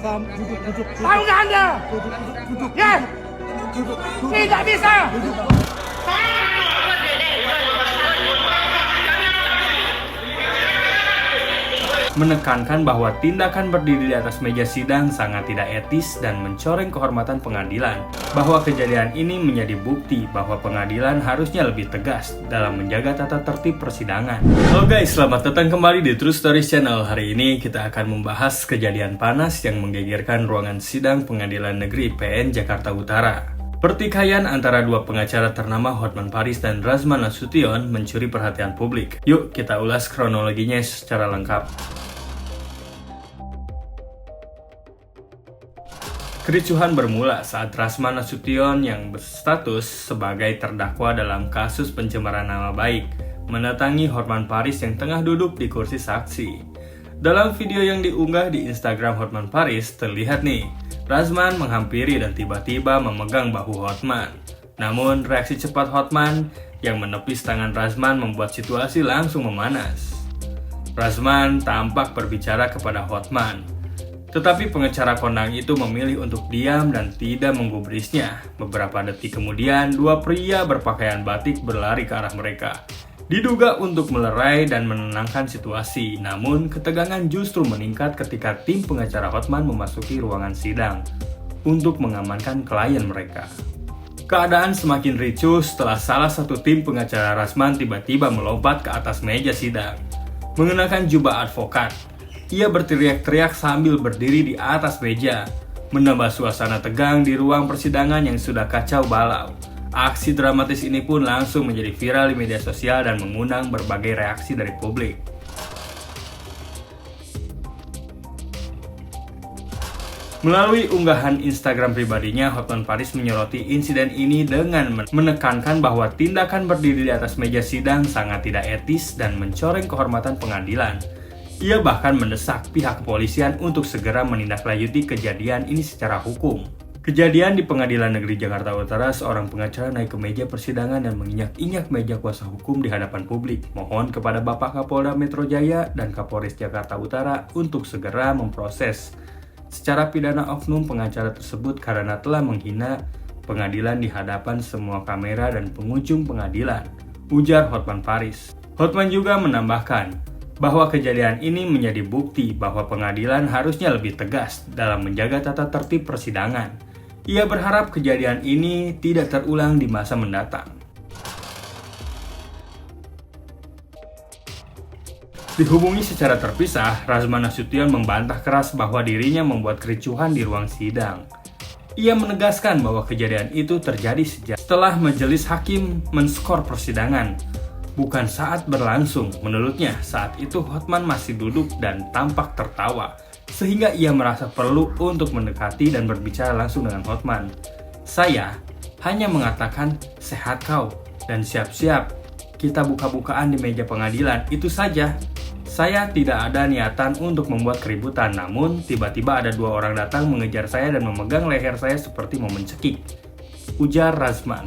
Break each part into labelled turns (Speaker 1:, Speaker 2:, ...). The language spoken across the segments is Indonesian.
Speaker 1: Tahu nggak Anda? Ya, tidak bisa.
Speaker 2: Menekankan bahwa tindakan berdiri di atas meja sidang sangat tidak etis dan mencoreng kehormatan pengadilan, bahwa kejadian ini menjadi bukti bahwa pengadilan harusnya lebih tegas dalam menjaga tata tertib persidangan. Halo guys, selamat datang kembali di True Stories Channel. Hari ini kita akan membahas kejadian panas yang menggegerkan ruangan sidang Pengadilan Negeri PN Jakarta Utara. Pertikaian antara dua pengacara ternama Hotman Paris dan Razman Nasution mencuri perhatian publik. Yuk kita ulas kronologinya secara lengkap. Kericuhan bermula saat Razman Nasution yang berstatus sebagai terdakwa dalam kasus pencemaran nama baik mendatangi Hotman Paris yang tengah duduk di kursi saksi. Dalam video yang diunggah di Instagram Hotman Paris terlihat nih, Razman menghampiri dan tiba-tiba memegang bahu Hotman. Namun reaksi cepat Hotman yang menepis tangan Razman membuat situasi langsung memanas. Razman tampak berbicara kepada Hotman, tetapi pengacara kondang itu memilih untuk diam dan tidak menggubrisnya. Beberapa detik kemudian, dua pria berpakaian batik berlari ke arah mereka. Diduga untuk melerai dan menenangkan situasi, namun ketegangan justru meningkat ketika tim pengacara Hotman memasuki ruangan sidang untuk mengamankan klien mereka. Keadaan semakin ricuh setelah salah satu tim pengacara Razman tiba-tiba melompat ke atas meja sidang. Mengenakan jubah advokat, ia berteriak-teriak sambil berdiri di atas meja, menambah suasana tegang di ruang persidangan yang sudah kacau balau. Aksi dramatis ini pun langsung menjadi viral di media sosial dan mengundang berbagai reaksi dari publik. Melalui unggahan Instagram pribadinya, Hotman Paris menyoroti insiden ini dengan menekankan bahwa tindakan berdiri di atas meja sidang sangat tidak etis dan mencoreng kehormatan pengadilan. Ia bahkan mendesak pihak kepolisian untuk segera menindaklanjuti kejadian ini secara hukum. Kejadian di Pengadilan Negeri Jakarta Utara, seorang pengacara naik ke meja persidangan dan menginjak-injak meja kuasa hukum di hadapan publik. Mohon kepada Bapak Kapolda Metro Jaya dan Kapolres Jakarta Utara untuk segera memproses secara pidana oknum pengacara tersebut karena telah menghina pengadilan di hadapan semua kamera dan pengunjung pengadilan, ujar Hotman Paris. Hotman juga menambahkan bahwa kejadian ini menjadi bukti bahwa pengadilan harusnya lebih tegas dalam menjaga tata tertib persidangan. Ia berharap kejadian ini tidak terulang di masa mendatang. Dihubungi secara terpisah, Razman Nasution membantah keras bahwa dirinya membuat kericuhan di ruang sidang. Ia menegaskan bahwa kejadian itu terjadi setelah majelis hakim menskor persidangan, bukan saat berlangsung. Menurutnya, saat itu Hotman masih duduk dan tampak tertawa, sehingga ia merasa perlu untuk mendekati dan berbicara langsung dengan Hotman. Saya hanya mengatakan, sehat kau, dan siap-siap, kita buka-bukaan di meja pengadilan, itu saja. Saya tidak ada niatan untuk membuat keributan, namun tiba-tiba ada dua orang datang mengejar saya dan memegang leher saya seperti mau mencekik, ujar Razman.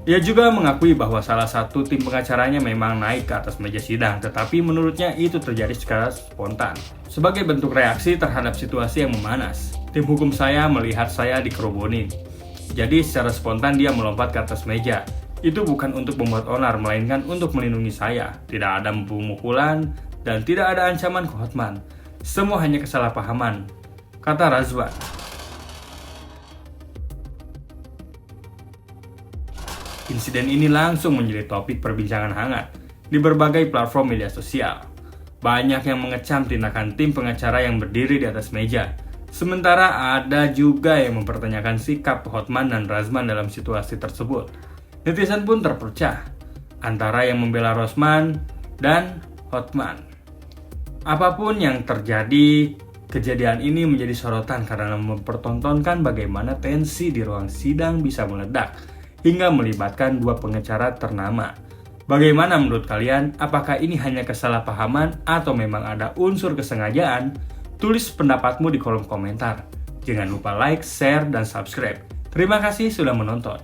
Speaker 2: Ia juga mengakui bahwa salah satu tim pengacaranya memang naik ke atas meja sidang, tetapi menurutnya itu terjadi secara spontan. Sebagai bentuk reaksi terhadap situasi yang memanas, tim hukum saya melihat saya dikerubunin. Jadi secara spontan dia melompat ke atas meja. Itu bukan untuk membuat onar, melainkan untuk melindungi saya. Tidak ada pemukulan dan tidak ada ancaman ke Hotman. Semua hanya kesalahpahaman, kata Razman. Insiden ini langsung menjadi topik perbincangan hangat di berbagai platform media sosial. Banyak yang mengecam tindakan tim pengacara yang berdiri di atas meja. Sementara ada juga yang mempertanyakan sikap Hotman dan Razman dalam situasi tersebut. Netizen pun terpecah antara yang membela Razman dan Hotman. Apapun yang terjadi, kejadian ini menjadi sorotan karena mempertontonkan bagaimana tensi di ruang sidang bisa meledak hingga melibatkan dua pengacara ternama. Bagaimana menurut kalian? Apakah ini hanya kesalahpahaman atau memang ada unsur kesengajaan? Tulis pendapatmu di kolom komentar. Jangan lupa like, share, dan subscribe. Terima kasih sudah menonton.